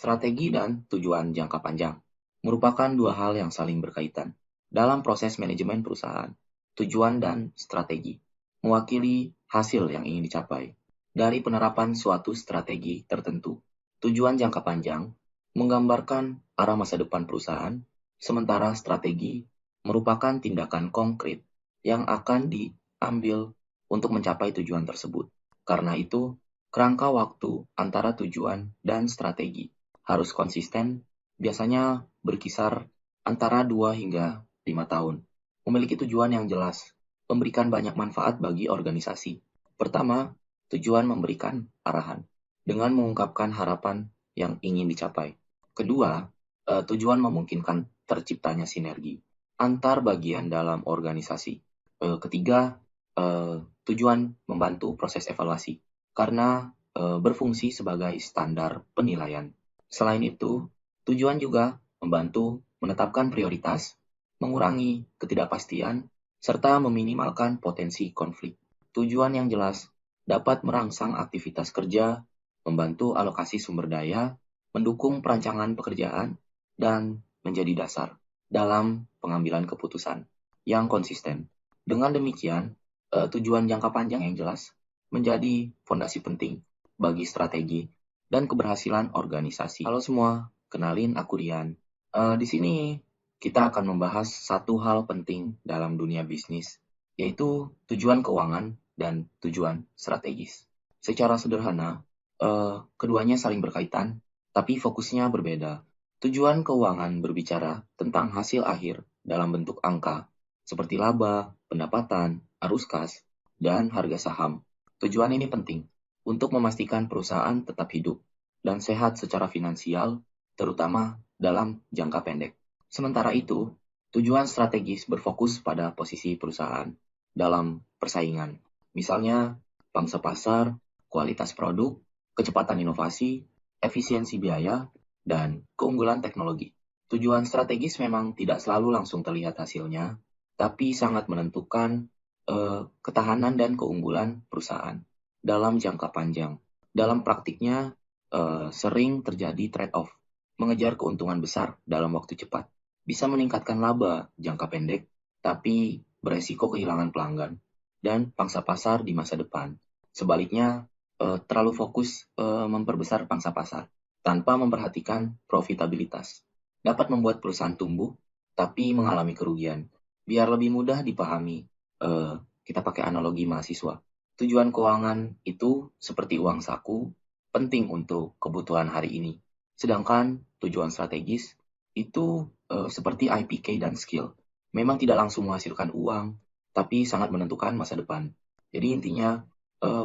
Strategi dan tujuan jangka panjang merupakan dua hal yang saling berkaitan. Dalam proses manajemen perusahaan, tujuan dan strategi mewakili hasil yang ingin dicapai. Dari penerapan suatu strategi tertentu, tujuan jangka panjang menggambarkan arah masa depan perusahaan, sementara strategi merupakan tindakan konkret yang akan diambil untuk mencapai tujuan tersebut. Karena itu, kerangka waktu antara tujuan dan strategi harus konsisten, biasanya berkisar antara 2 hingga 5 tahun. Memiliki tujuan yang jelas, memberikan banyak manfaat bagi organisasi. Pertama, tujuan memberikan arahan dengan mengungkapkan harapan yang ingin dicapai. Kedua, tujuan memungkinkan terciptanya sinergi antar bagian dalam organisasi. Ketiga, tujuan membantu proses evaluasi karena berfungsi sebagai standar penilaian. Selain itu, tujuan juga membantu menetapkan prioritas, mengurangi ketidakpastian, serta meminimalkan potensi konflik. Tujuan yang jelas dapat merangsang aktivitas kerja, membantu alokasi sumber daya, mendukung perancangan pekerjaan, dan menjadi dasar dalam pengambilan keputusan yang konsisten. Dengan demikian, tujuan jangka panjang yang jelas menjadi fondasi penting bagi strategi dan keberhasilan organisasi. Halo semua, kenalin aku Rian. Di sini kita akan membahas satu hal penting dalam dunia bisnis, yaitu tujuan keuangan dan tujuan strategis. Secara sederhana, keduanya saling berkaitan, tapi fokusnya berbeda. Tujuan keuangan berbicara tentang hasil akhir dalam bentuk angka, seperti laba, pendapatan, arus kas, dan harga saham. Tujuan ini penting untuk memastikan perusahaan tetap hidup dan sehat secara finansial, terutama dalam jangka pendek. Sementara itu, tujuan strategis berfokus pada posisi perusahaan dalam persaingan. Misalnya, pangsa pasar, kualitas produk, kecepatan inovasi, efisiensi biaya, dan keunggulan teknologi. Tujuan strategis memang tidak selalu langsung terlihat hasilnya, tapi sangat menentukan ketahanan dan keunggulan perusahaan dalam jangka panjang. Dalam praktiknya, sering terjadi trade-off. Mengejar keuntungan besar dalam waktu cepat bisa meningkatkan laba jangka pendek, tapi beresiko kehilangan pelanggan dan pangsa pasar di masa depan. Sebaliknya, terlalu fokus memperbesar pangsa pasar tanpa memperhatikan profitabilitas dapat membuat perusahaan tumbuh, tapi mengalami kerugian. Biar lebih mudah dipahami, kita pakai analogi mahasiswa. Tujuan keuangan itu seperti uang saku, penting untuk kebutuhan hari ini. Sedangkan tujuan strategis itu seperti IPK dan skill. Memang tidak langsung menghasilkan uang, tapi sangat menentukan masa depan. Jadi intinya,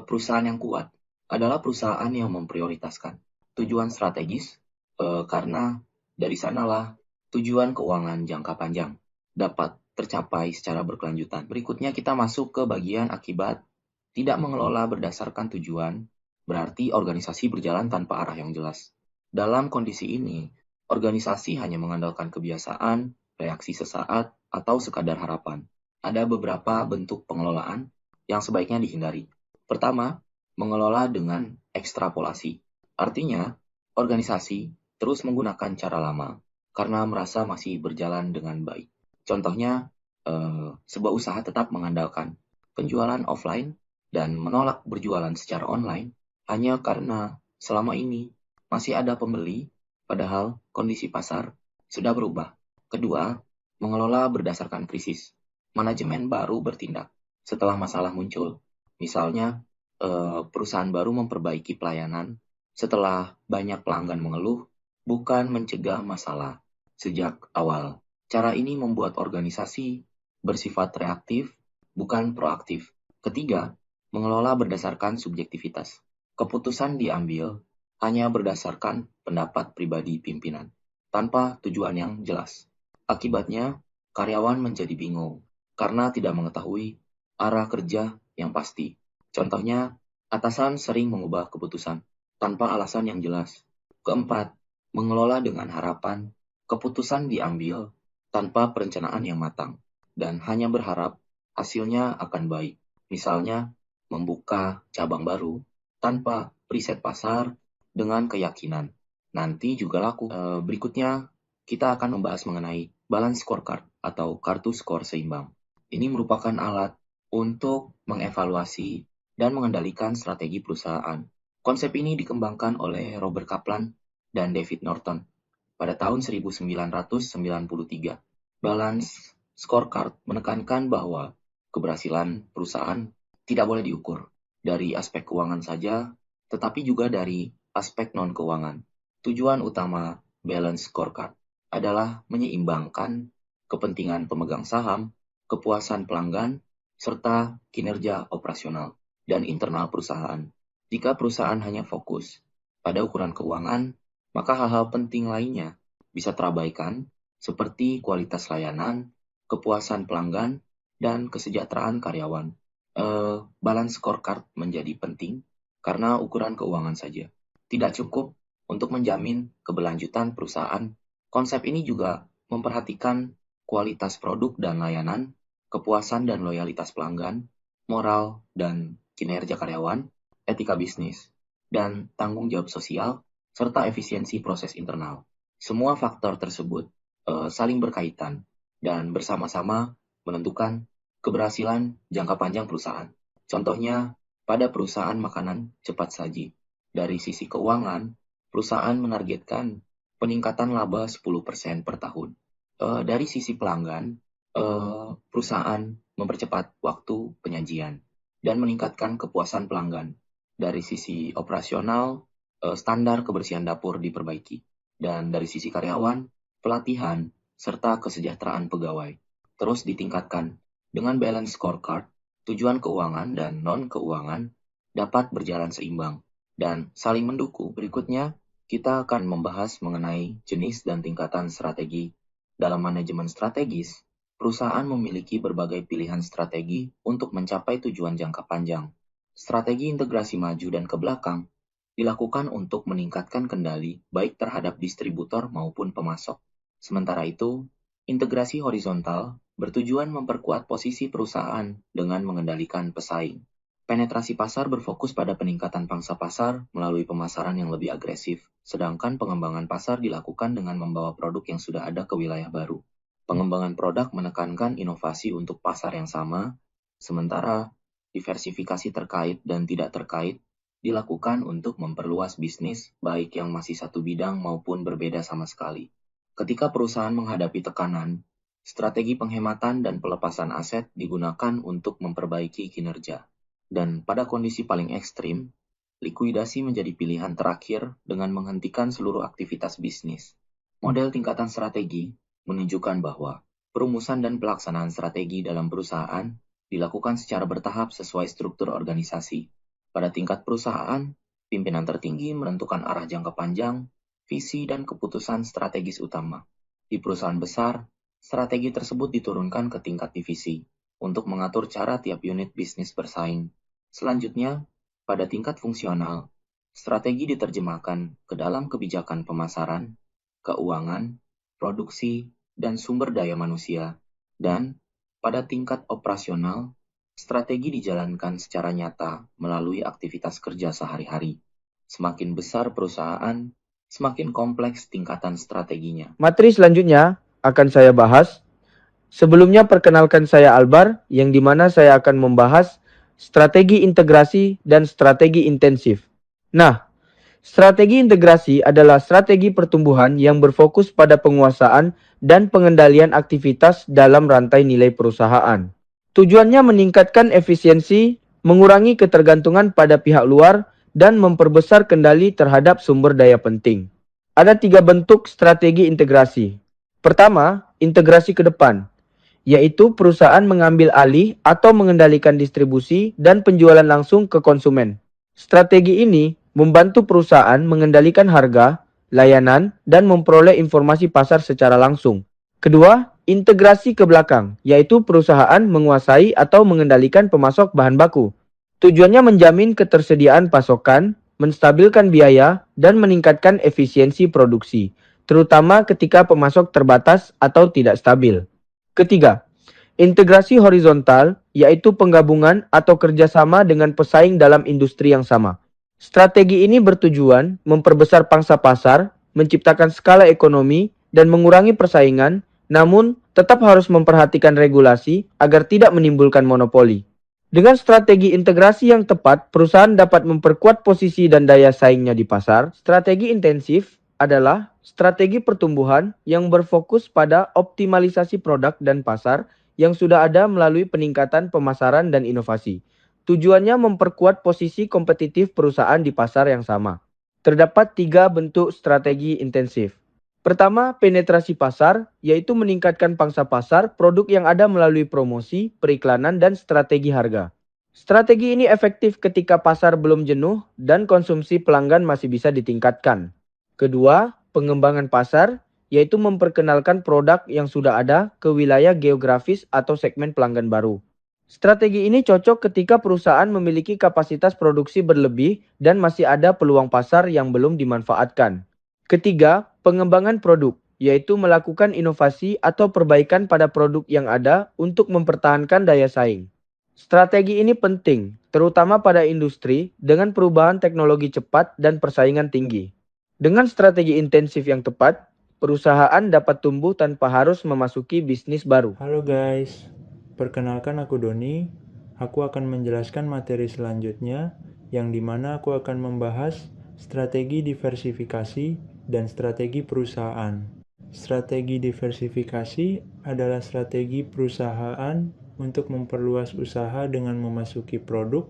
perusahaan yang kuat adalah perusahaan yang memprioritaskan tujuan strategis, karena dari sanalah tujuan keuangan jangka panjang dapat tercapai secara berkelanjutan. Berikutnya kita masuk ke bagian akibat. Tidak mengelola berdasarkan tujuan, berarti organisasi berjalan tanpa arah yang jelas. Dalam kondisi ini, organisasi hanya mengandalkan kebiasaan, reaksi sesaat, atau sekadar harapan. Ada beberapa bentuk pengelolaan yang sebaiknya dihindari. Pertama, mengelola dengan ekstrapolasi. Artinya, organisasi terus menggunakan cara lama karena merasa masih berjalan dengan baik. Contohnya, sebuah usaha tetap mengandalkan penjualan offline dan menolak berjualan secara online hanya karena selama ini masih ada pembeli, padahal kondisi pasar sudah berubah. Kedua, mengelola berdasarkan krisis. Manajemen baru bertindak setelah masalah muncul. Misalnya, perusahaan baru memperbaiki pelayanan setelah banyak pelanggan mengeluh, bukan mencegah masalah sejak awal. Cara ini membuat organisasi bersifat reaktif, bukan proaktif. Ketiga, mengelola berdasarkan subjektivitas. Keputusan diambil hanya berdasarkan pendapat pribadi pimpinan, tanpa tujuan yang jelas. Akibatnya, karyawan menjadi bingung karena tidak mengetahui arah kerja yang pasti. Contohnya, atasan sering mengubah keputusan tanpa alasan yang jelas. Keempat, mengelola dengan harapan keputusan diambil tanpa perencanaan yang matang dan hanya berharap hasilnya akan baik. Misalnya, membuka cabang baru tanpa riset pasar dengan keyakinan nanti juga laku. Berikutnya, kita akan membahas mengenai balance scorecard atau kartu skor seimbang. Ini merupakan alat untuk mengevaluasi dan mengendalikan strategi perusahaan. Konsep ini dikembangkan oleh Robert Kaplan dan David Norton pada tahun 1993. Balance scorecard menekankan bahwa keberhasilan perusahaan tidak boleh diukur dari aspek keuangan saja, tetapi juga dari aspek non-keuangan. Tujuan utama balance scorecard adalah menyeimbangkan kepentingan pemegang saham, kepuasan pelanggan, serta kinerja operasional dan internal perusahaan. Jika perusahaan hanya fokus pada ukuran keuangan, maka hal-hal penting lainnya bisa terabaikan seperti kualitas layanan, kepuasan pelanggan, dan kesejahteraan karyawan. Balance scorecard menjadi penting karena ukuran keuangan saja tidak cukup untuk menjamin keberlanjutan perusahaan. Konsep ini juga memperhatikan kualitas produk dan layanan, kepuasan dan loyalitas pelanggan, moral dan kinerja karyawan, etika bisnis, dan tanggung jawab sosial, serta efisiensi proses internal. Semua faktor tersebut saling berkaitan dan bersama-sama menentukan keberhasilan jangka panjang perusahaan. Contohnya, pada perusahaan makanan cepat saji. Dari sisi keuangan, perusahaan menargetkan peningkatan laba 10% per tahun. Dari sisi pelanggan, perusahaan mempercepat waktu penyajian dan meningkatkan kepuasan pelanggan. Dari sisi operasional, standar kebersihan dapur diperbaiki. Dan dari sisi karyawan, pelatihan, serta kesejahteraan pegawai terus ditingkatkan. Dengan balance scorecard, tujuan keuangan dan non-keuangan dapat berjalan seimbang dan saling mendukung. Berikutnya, kita akan membahas mengenai jenis dan tingkatan strategi. Dalam manajemen strategis, perusahaan memiliki berbagai pilihan strategi untuk mencapai tujuan jangka panjang. Strategi integrasi maju dan ke belakang dilakukan untuk meningkatkan kendali baik terhadap distributor maupun pemasok. Sementara itu, integrasi horizontal bertujuan memperkuat posisi perusahaan dengan mengendalikan pesaing. Penetrasi pasar berfokus pada peningkatan pangsa pasar melalui pemasaran yang lebih agresif, sedangkan pengembangan pasar dilakukan dengan membawa produk yang sudah ada ke wilayah baru. Pengembangan produk menekankan inovasi untuk pasar yang sama, sementara diversifikasi terkait dan tidak terkait dilakukan untuk memperluas bisnis, baik yang masih satu bidang maupun berbeda sama sekali. Ketika perusahaan menghadapi tekanan, strategi penghematan dan pelepasan aset digunakan untuk memperbaiki kinerja. Dan pada kondisi paling ekstrim, likuidasi menjadi pilihan terakhir dengan menghentikan seluruh aktivitas bisnis. Model tingkatan strategi menunjukkan bahwa perumusan dan pelaksanaan strategi dalam perusahaan dilakukan secara bertahap sesuai struktur organisasi. Pada tingkat perusahaan, pimpinan tertinggi menentukan arah jangka panjang, visi, dan keputusan strategis utama. Di perusahaan besar, strategi tersebut diturunkan ke tingkat divisi untuk mengatur cara tiap unit bisnis bersaing. Selanjutnya, pada tingkat fungsional, strategi diterjemahkan ke dalam kebijakan pemasaran, keuangan, produksi, dan sumber daya manusia. Dan pada tingkat operasional, strategi dijalankan secara nyata melalui aktivitas kerja sehari-hari. Semakin besar perusahaan, semakin kompleks tingkatan strateginya. Materi selanjutnya akan saya bahas. Sebelumnya perkenalkan saya Albar, yang dimana saya akan membahas strategi integrasi dan strategi intensif. Nah, strategi integrasi adalah strategi pertumbuhan yang berfokus pada penguasaan dan pengendalian aktivitas dalam rantai nilai perusahaan. Tujuannya meningkatkan efisiensi, mengurangi ketergantungan pada pihak luar, dan memperbesar kendali terhadap sumber daya penting. Ada 3 bentuk strategi integrasi. Pertama, integrasi ke depan, yaitu perusahaan mengambil alih atau mengendalikan distribusi dan penjualan langsung ke konsumen. Strategi ini membantu perusahaan mengendalikan harga, layanan, dan memperoleh informasi pasar secara langsung. Kedua, integrasi ke belakang, yaitu perusahaan menguasai atau mengendalikan pemasok bahan baku. Tujuannya menjamin ketersediaan pasokan, menstabilkan biaya, dan meningkatkan efisiensi produksi, terutama ketika pemasok terbatas atau tidak stabil. Ketiga, integrasi horizontal, yaitu penggabungan atau kerjasama dengan pesaing dalam industri yang sama. Strategi ini bertujuan memperbesar pangsa pasar, menciptakan skala ekonomi, dan mengurangi persaingan, namun tetap harus memperhatikan regulasi agar tidak menimbulkan monopoli. Dengan strategi integrasi yang tepat, perusahaan dapat memperkuat posisi dan daya saingnya di pasar. Strategi intensif adalah strategi pertumbuhan yang berfokus pada optimalisasi produk dan pasar yang sudah ada melalui peningkatan pemasaran dan inovasi. Tujuannya memperkuat posisi kompetitif perusahaan di pasar yang sama. Terdapat 3 bentuk strategi intensif. Pertama, penetrasi pasar, yaitu meningkatkan pangsa pasar produk yang ada melalui promosi, periklanan, dan strategi harga. Strategi ini efektif ketika pasar belum jenuh dan konsumsi pelanggan masih bisa ditingkatkan. Kedua, pengembangan pasar, yaitu memperkenalkan produk yang sudah ada ke wilayah geografis atau segmen pelanggan baru. Strategi ini cocok ketika perusahaan memiliki kapasitas produksi berlebih dan masih ada peluang pasar yang belum dimanfaatkan. Ketiga, pengembangan produk, yaitu melakukan inovasi atau perbaikan pada produk yang ada untuk mempertahankan daya saing. Strategi ini penting, terutama pada industri dengan perubahan teknologi cepat dan persaingan tinggi. Dengan strategi intensif yang tepat, perusahaan dapat tumbuh tanpa harus memasuki bisnis baru. Halo guys, perkenalkan aku Doni. Aku akan menjelaskan materi selanjutnya yang dimana aku akan membahas strategi diversifikasi dan strategi perusahaan. Strategi diversifikasi adalah strategi perusahaan untuk memperluas usaha dengan memasuki produk,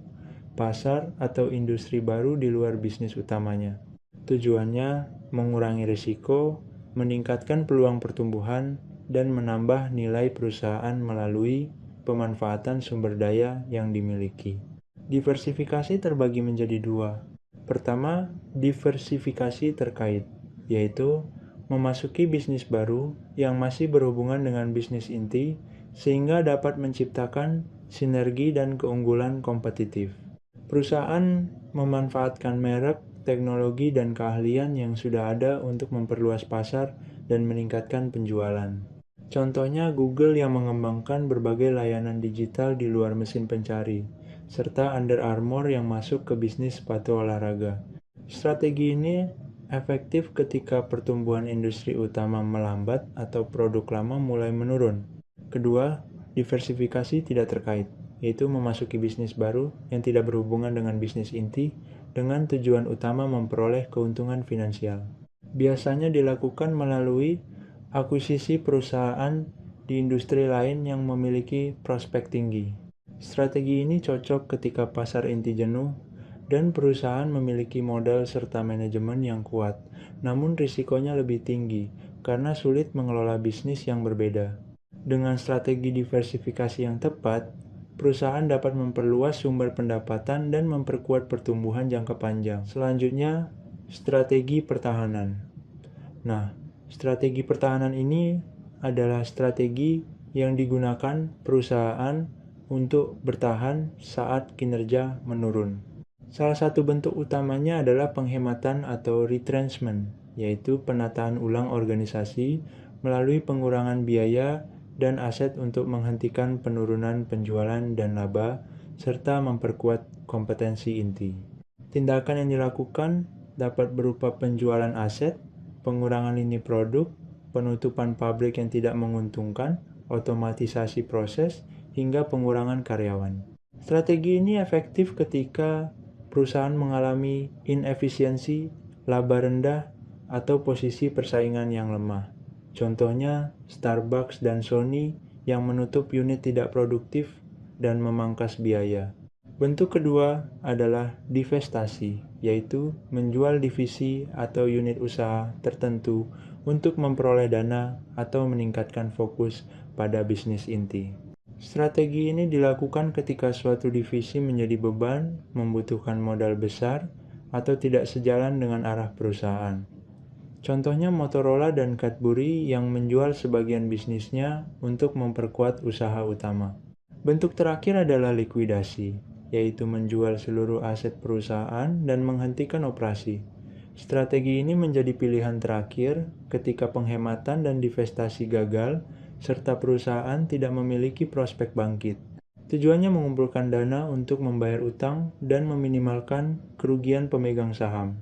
pasar, atau industri baru di luar bisnis utamanya. Tujuannya mengurangi risiko, meningkatkan peluang pertumbuhan, dan menambah nilai perusahaan melalui pemanfaatan sumber daya yang dimiliki. Diversifikasi terbagi menjadi 2. Pertama, diversifikasi terkait, yaitu memasuki bisnis baru yang masih berhubungan dengan bisnis inti sehingga dapat menciptakan sinergi dan keunggulan kompetitif. Perusahaan memanfaatkan merek, teknologi, dan keahlian yang sudah ada untuk memperluas pasar dan meningkatkan penjualan. Contohnya Google yang mengembangkan berbagai layanan digital di luar mesin pencari, serta Under Armour yang masuk ke bisnis sepatu olahraga. Strategi ini efektif ketika pertumbuhan industri utama melambat atau produk lama mulai menurun. Kedua, diversifikasi tidak terkait, yaitu memasuki bisnis baru yang tidak berhubungan dengan bisnis inti dengan tujuan utama memperoleh keuntungan finansial. Biasanya dilakukan melalui akuisisi perusahaan di industri lain yang memiliki prospek tinggi. Strategi ini cocok ketika pasar inti jenuh dan perusahaan memiliki modal serta manajemen yang kuat, namun risikonya lebih tinggi karena sulit mengelola bisnis yang berbeda. Dengan strategi diversifikasi yang tepat, perusahaan dapat memperluas sumber pendapatan dan memperkuat pertumbuhan jangka panjang. Selanjutnya, strategi pertahanan. Nah, strategi pertahanan ini adalah strategi yang digunakan perusahaan untuk bertahan saat kinerja menurun. Salah satu bentuk utamanya adalah penghematan atau retrenchment, yaitu penataan ulang organisasi melalui pengurangan biaya dan aset untuk menghentikan penurunan penjualan dan laba, serta memperkuat kompetensi inti. Tindakan yang dilakukan dapat berupa penjualan aset, pengurangan lini produk, penutupan pabrik yang tidak menguntungkan, otomatisasi proses, hingga pengurangan karyawan. Strategi ini efektif ketika perusahaan mengalami inefisiensi, laba rendah, atau posisi persaingan yang lemah. Contohnya, Starbucks dan Sony yang menutup unit tidak produktif dan memangkas biaya. Bentuk kedua adalah divestasi, yaitu menjual divisi atau unit usaha tertentu untuk memperoleh dana atau meningkatkan fokus pada bisnis inti. Strategi ini dilakukan ketika suatu divisi menjadi beban, membutuhkan modal besar, atau tidak sejalan dengan arah perusahaan. Contohnya Motorola dan Cadbury yang menjual sebagian bisnisnya untuk memperkuat usaha utama. Bentuk terakhir adalah likuidasi, yaitu menjual seluruh aset perusahaan dan menghentikan operasi. Strategi ini menjadi pilihan terakhir ketika penghematan dan divestasi gagal, serta perusahaan tidak memiliki prospek bangkit. Tujuannya mengumpulkan dana untuk membayar utang dan meminimalkan kerugian pemegang saham.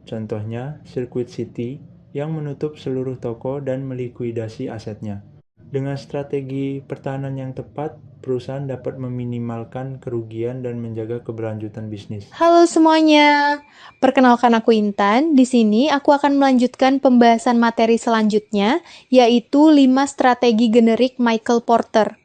Contohnya, Circuit City yang menutup seluruh toko dan melikuidasi asetnya. Dengan strategi pertahanan yang tepat, perusahaan dapat meminimalkan kerugian dan menjaga keberlanjutan bisnis. Halo semuanya, perkenalkan aku Intan. Di sini aku akan melanjutkan pembahasan materi selanjutnya, yaitu 5 strategi generik Michael Porter.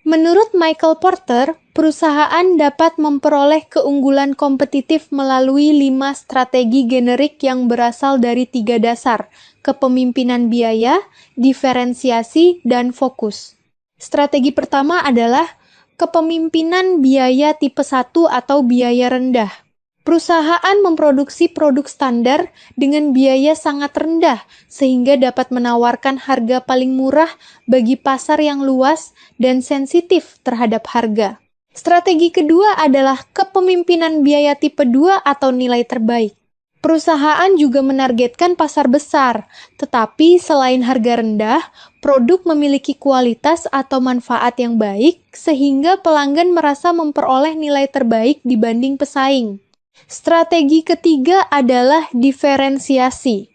Menurut Michael Porter, perusahaan dapat memperoleh keunggulan kompetitif melalui 5 strategi generik yang berasal dari 3 dasar, kepemimpinan biaya, diferensiasi, dan fokus. Strategi pertama adalah kepemimpinan biaya tipe 1 atau biaya rendah. Perusahaan memproduksi produk standar dengan biaya sangat rendah sehingga dapat menawarkan harga paling murah bagi pasar yang luas dan sensitif terhadap harga. Strategi kedua adalah kepemimpinan biaya tipe 2 atau nilai terbaik. Perusahaan juga menargetkan pasar besar, tetapi selain harga rendah, produk memiliki kualitas atau manfaat yang baik sehingga pelanggan merasa memperoleh nilai terbaik dibanding pesaing. Strategi ketiga adalah diferensiasi.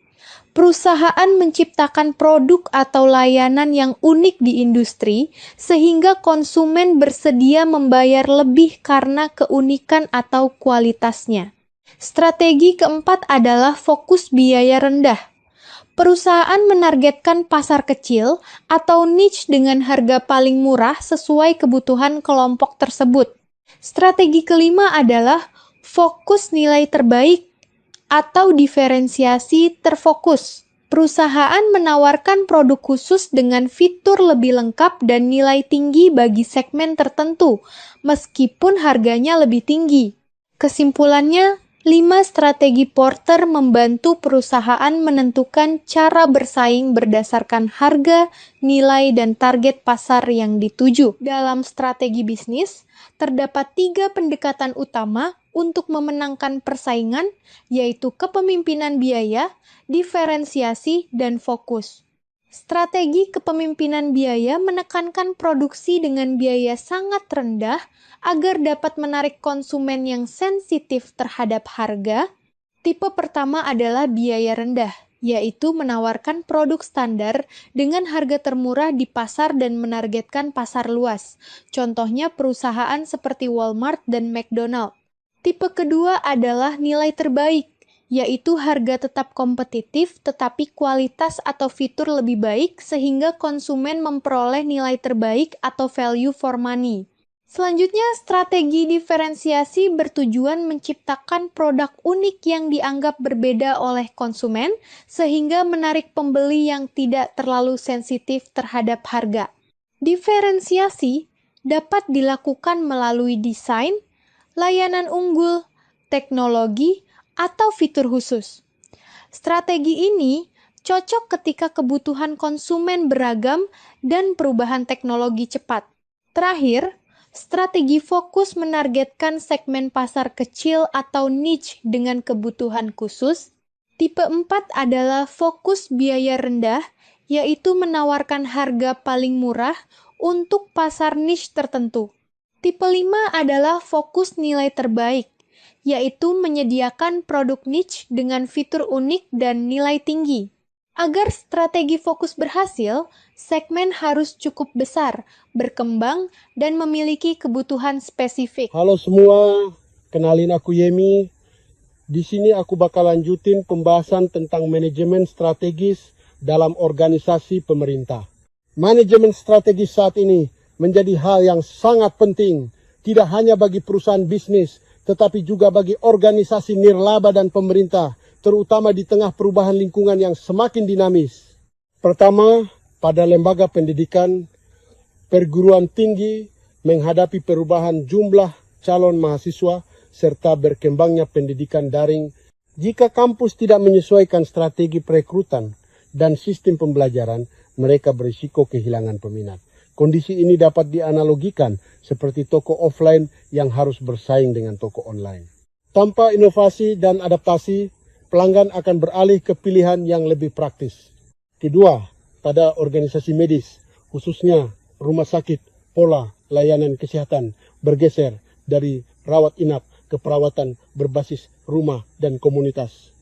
Perusahaan menciptakan produk atau layanan yang unik di industri sehingga konsumen bersedia membayar lebih karena keunikan atau kualitasnya. Strategi keempat adalah fokus biaya rendah. Perusahaan menargetkan pasar kecil atau niche dengan harga paling murah sesuai kebutuhan kelompok tersebut. Strategi kelima adalah fokus nilai terbaik atau diferensiasi terfokus. Perusahaan menawarkan produk khusus dengan fitur lebih lengkap dan nilai tinggi bagi segmen tertentu, meskipun harganya lebih tinggi. Kesimpulannya, 5 strategi Porter membantu perusahaan menentukan cara bersaing berdasarkan harga, nilai, dan target pasar yang dituju. Dalam strategi bisnis, terdapat 3 pendekatan utama untuk memenangkan persaingan, yaitu kepemimpinan biaya, diferensiasi, dan fokus. Strategi kepemimpinan biaya menekankan produksi dengan biaya sangat rendah agar dapat menarik konsumen yang sensitif terhadap harga. Tipe pertama adalah biaya rendah, yaitu menawarkan produk standar dengan harga termurah di pasar dan menargetkan pasar luas. Contohnya perusahaan seperti Walmart dan McDonald. Tipe kedua adalah nilai terbaik, yaitu harga tetap kompetitif tetapi kualitas atau fitur lebih baik sehingga konsumen memperoleh nilai terbaik atau value for money. Selanjutnya, strategi diferensiasi bertujuan menciptakan produk unik yang dianggap berbeda oleh konsumen sehingga menarik pembeli yang tidak terlalu sensitif terhadap harga. Diferensiasi dapat dilakukan melalui desain, layanan unggul, teknologi, atau fitur khusus. Strategi ini cocok ketika kebutuhan konsumen beragam dan perubahan teknologi cepat. Terakhir, strategi fokus menargetkan segmen pasar kecil atau niche dengan kebutuhan khusus. Tipe 4 adalah fokus biaya rendah, yaitu menawarkan harga paling murah untuk pasar niche tertentu. Tipe 5 adalah fokus nilai terbaik, yaitu menyediakan produk niche dengan fitur unik dan nilai tinggi. Agar strategi fokus berhasil, segmen harus cukup besar, berkembang, dan memiliki kebutuhan spesifik. Halo semua, kenalin aku Yemi. Di sini aku bakal lanjutin pembahasan tentang manajemen strategis dalam organisasi pemerintah. Manajemen strategis saat ini menjadi hal yang sangat penting, tidak hanya bagi perusahaan bisnis, tetapi juga bagi organisasi nirlaba dan pemerintah, terutama di tengah perubahan lingkungan yang semakin dinamis. Pertama, pada lembaga pendidikan, perguruan tinggi menghadapi perubahan jumlah calon mahasiswa serta berkembangnya pendidikan daring. Jika kampus tidak menyesuaikan strategi perekrutan dan sistem pembelajaran, mereka berisiko kehilangan peminat. Kondisi ini dapat dianalogikan seperti toko offline yang harus bersaing dengan toko online. Tanpa inovasi dan adaptasi, pelanggan akan beralih ke pilihan yang lebih praktis. Kedua, pada organisasi medis, khususnya rumah sakit, pola layanan kesehatan bergeser dari rawat inap ke perawatan berbasis rumah dan komunitas.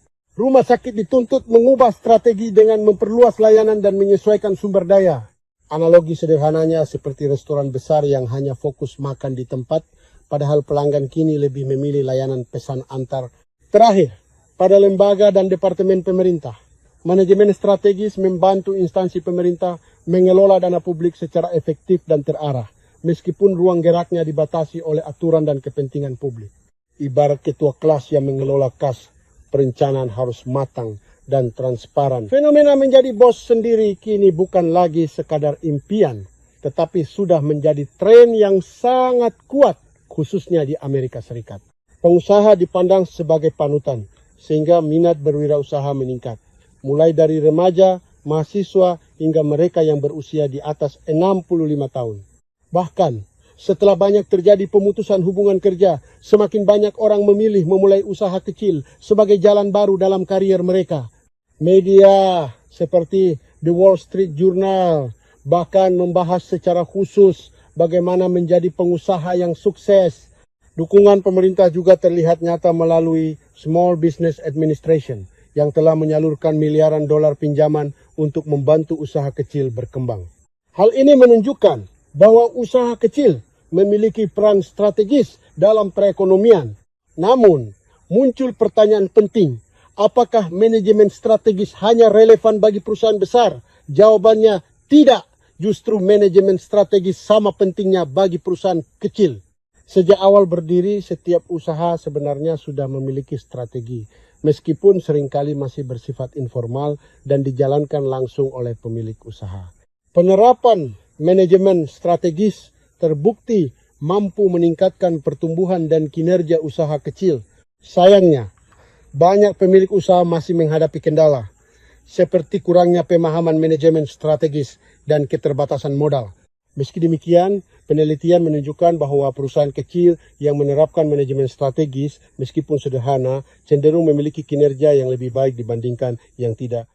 Rumah sakit dituntut mengubah strategi dengan memperluas layanan dan menyesuaikan sumber daya. Analogi sederhananya seperti restoran besar yang hanya fokus makan di tempat, padahal pelanggan kini lebih memilih layanan pesan antar. Terakhir, pada lembaga dan departemen pemerintah, manajemen strategis membantu instansi pemerintah mengelola dana publik secara efektif dan terarah, meskipun ruang geraknya dibatasi oleh aturan dan kepentingan publik. Ibarat ketua kelas yang mengelola kas, perencanaan harus matang dan transparan. Fenomena menjadi bos sendiri kini bukan lagi sekadar impian, tetapi sudah menjadi tren yang sangat kuat, khususnya di Amerika Serikat. Pengusaha dipandang sebagai panutan, sehingga minat berwirausaha meningkat. Mulai dari remaja, mahasiswa, hingga mereka yang berusia di atas 65 tahun. Bahkan, setelah banyak terjadi pemutusan hubungan kerja, semakin banyak orang memilih memulai usaha kecil sebagai jalan baru dalam karier mereka. Media seperti The Wall Street Journal bahkan membahas secara khusus bagaimana menjadi pengusaha yang sukses. Dukungan pemerintah juga terlihat nyata melalui Small Business Administration yang telah menyalurkan miliaran dolar pinjaman untuk membantu usaha kecil berkembang. Hal ini menunjukkan bahwa usaha kecil memiliki peran strategis dalam perekonomian. Namun, muncul pertanyaan penting. Apakah manajemen strategis hanya relevan bagi perusahaan besar? Jawabannya tidak. Justru manajemen strategis sama pentingnya bagi perusahaan kecil. Sejak awal berdiri, setiap usaha sebenarnya sudah memiliki strategi, meskipun seringkali masih bersifat informal dan dijalankan langsung oleh pemilik usaha. Penerapan manajemen strategis terbukti mampu meningkatkan pertumbuhan dan kinerja usaha kecil. Sayangnya, banyak pemilik usaha masih menghadapi kendala, seperti kurangnya pemahaman manajemen strategis dan keterbatasan modal. Meski demikian, penelitian menunjukkan bahwa perusahaan kecil yang menerapkan manajemen strategis, meskipun sederhana, cenderung memiliki kinerja yang lebih baik dibandingkan yang tidak.